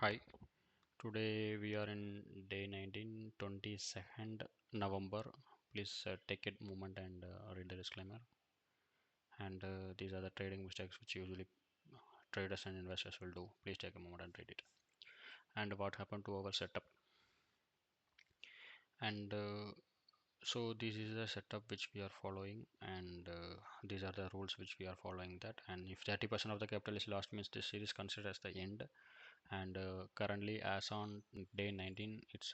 Hi, today we are in day 19, 22nd November. Please take a moment and read the disclaimer. And these are the trading mistakes which usually traders and investors will do. Please take a moment and read it. And what happened to our setup. And so this is the setup which we are following, and these are the rules which we are following that. And if 30% of the capital is lost, means this series considered as the end. And currently, as on day 19, it's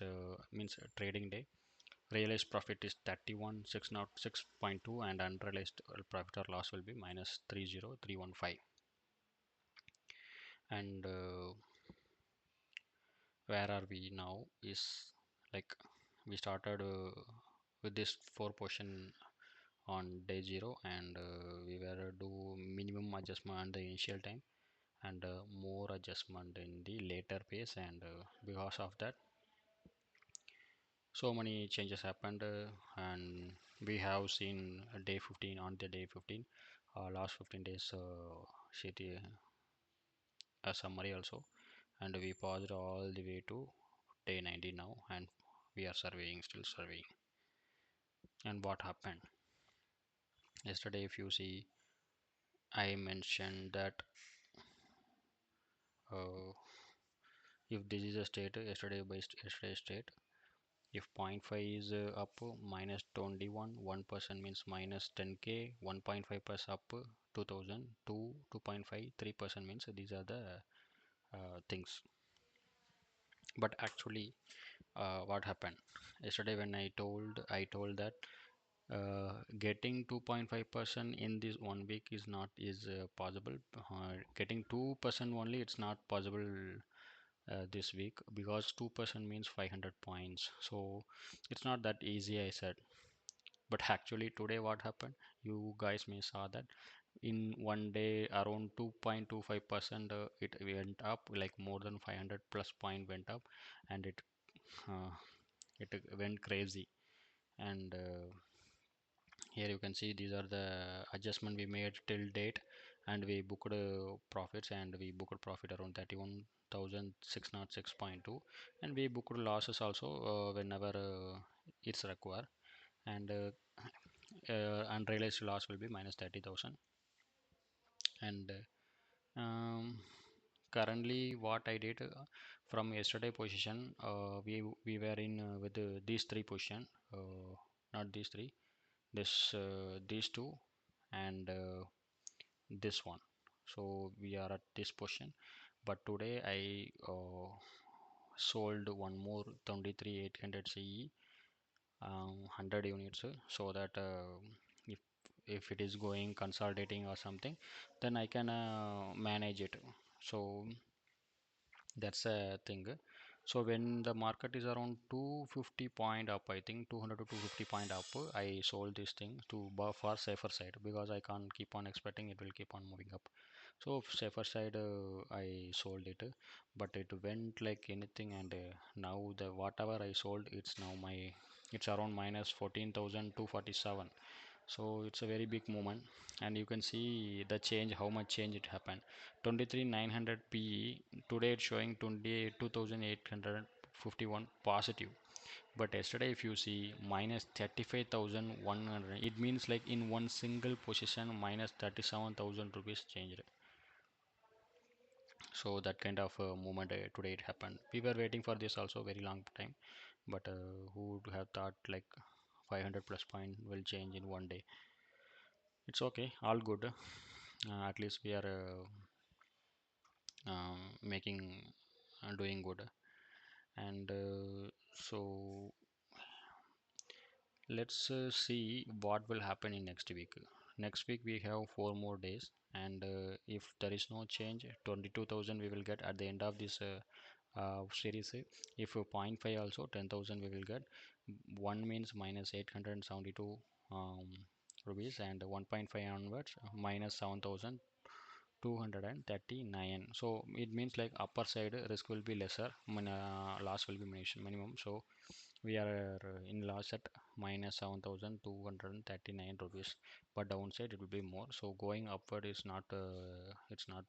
means trading day. Realized profit is 31,606.2 and unrealized profit or loss will be minus 30,315. And where are we now is like we started with this 4 portion on day 0, and we were do minimum adjustment on the initial time and more adjustment in the later phase, and because of that so many changes happened, and we have seen day 15 on the day 15 last 15 days city a summary also, and we paused all the way to day 90 now, and we are surveying, still surveying. And what happened yesterday, if you see, I mentioned that uh, if this is a state yesterday based yesterday state, if zero point 0.5 is up minus 21, 1% means minus 10k, 1.5% up 2000, 2.5, 3% means these are the things. But actually, what happened yesterday when I told that getting 2.5% in this 1 week is not is possible. Getting 2% only, it's not possible this week, because 2% means 500 points, so it's not that easy, I said. But actually today what happened, you guys may saw that in one day around 2.25% it went up, like more than 500 plus point went up, and uh, it went crazy. And here you can see these are the adjustment we made till date, and we booked profits, and we booked profit around 31,606.2, and we booked losses also whenever it's required. And unrealized loss will be minus 30,000. And currently what I did from yesterday position, we were in with these three position, not these three, these two, and this one. So we are at this position, but today I sold one more 23,800 CE, 100 units, so that if if it is going consolidating or something, then I can manage it. So that's a thing. So when the market is around 250 point up, I think 200 to 250 point up, I sold this thing to for safer side, because I can't keep on expecting it will keep on moving up. So safer side, I sold it, but it went like anything, and now the whatever I sold, it's around minus 14,247. So it's a very big movement, and you can see the change, how much change it happened. 23,900 PE, today it's showing 22,851 positive. But yesterday if you see minus 35,100, it means like in one single position minus 37,000 rupees changed. So that kind of movement today it happened. We were waiting for this also very long time, but who would have thought like 500 plus point will change in one day. It's okay, all good. At least we are making doing good. And so let's see what will happen in next week. Next week we have 4 more days, and if there is no change, 22,000 we will get at the end of this series. If zero point 0.5 also 10,000 we will get. One means minus 872 rupees, and 1.5 onwards minus 7,239. So it means like upper side risk will be lesser, loss will be minimum. So we are in loss at minus 7,239 rupees, but downside it will be more. So going upward is not it's not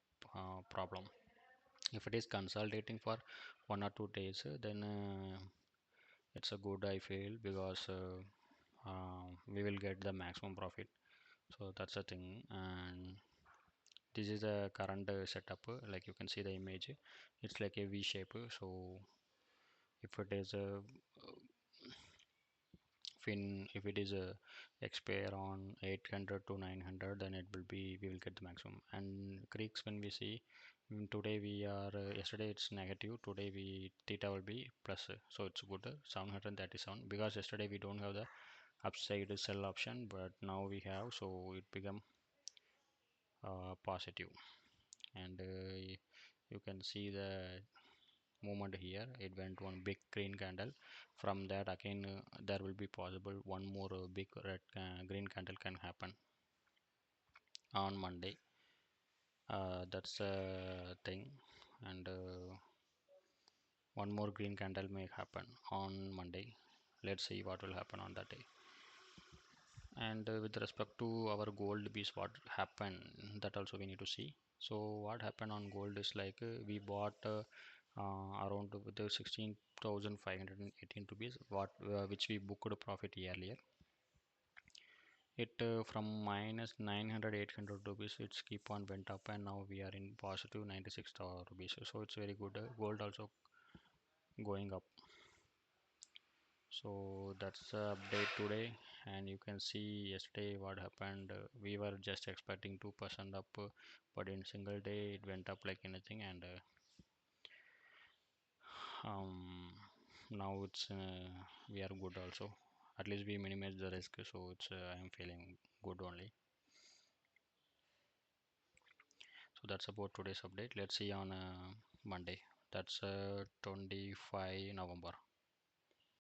problem. If it is consolidating for 1 or 2 days, then it's a good, I feel, because we will get the maximum profit. So that's the thing. And this is the current setup. Like you can see the image, it's like a V shape. So if it is a fin if it is a expire on 800 to 900, then it will be we will get the maximum. And creeks, when we see, today we are yesterday it's negative, today we theta will be plus, so it's good, 737, because yesterday we don't have the upside sell option, but now we have, so it become positive. And you can see the movement here. It went one big green candle. From that again, there will be possible one more big red green candle can happen on Monday. That's a thing. And one more green candle may happen on Monday. Let's see what will happen on that day. And with respect to our gold piece, what happened, that also we need to see. So what happened on gold is like, we bought around with the 16,518 rupees, what which we booked a profit earlier. It from minus 900 800 rupees, it's keep on went up, and now we are in positive 96 rupees. So it's very good, gold also going up. So that's the update today. And you can see yesterday what happened. We were just expecting 2% up, but in single day it went up like anything. And now it's we are good also. At least we minimize the risk, so it's I am feeling good only. So that's about today's update. Let's see on Monday. That's 25 November.